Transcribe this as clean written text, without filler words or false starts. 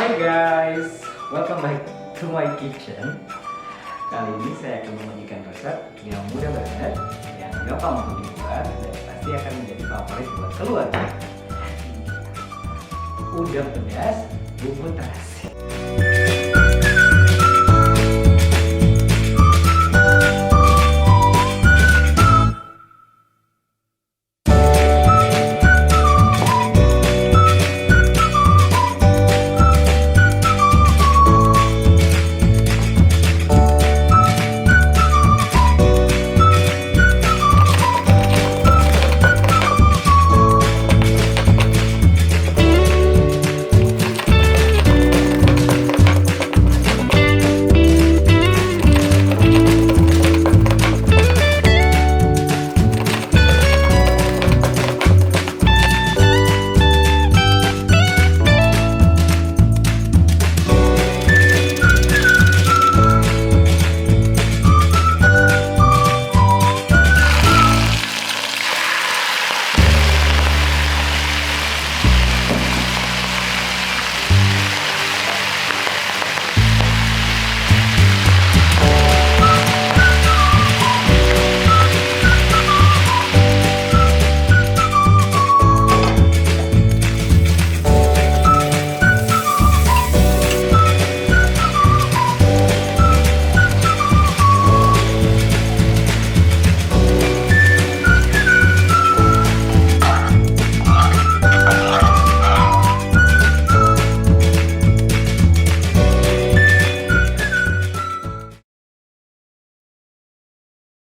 Hai guys, welcome back to my kitchen. Kali ini saya akan membagikan resep yang mudah banget, yang gampang untuk dibuat, dan pasti akan menjadi favorit buat keluarga. Udang pedas bumbu terasi.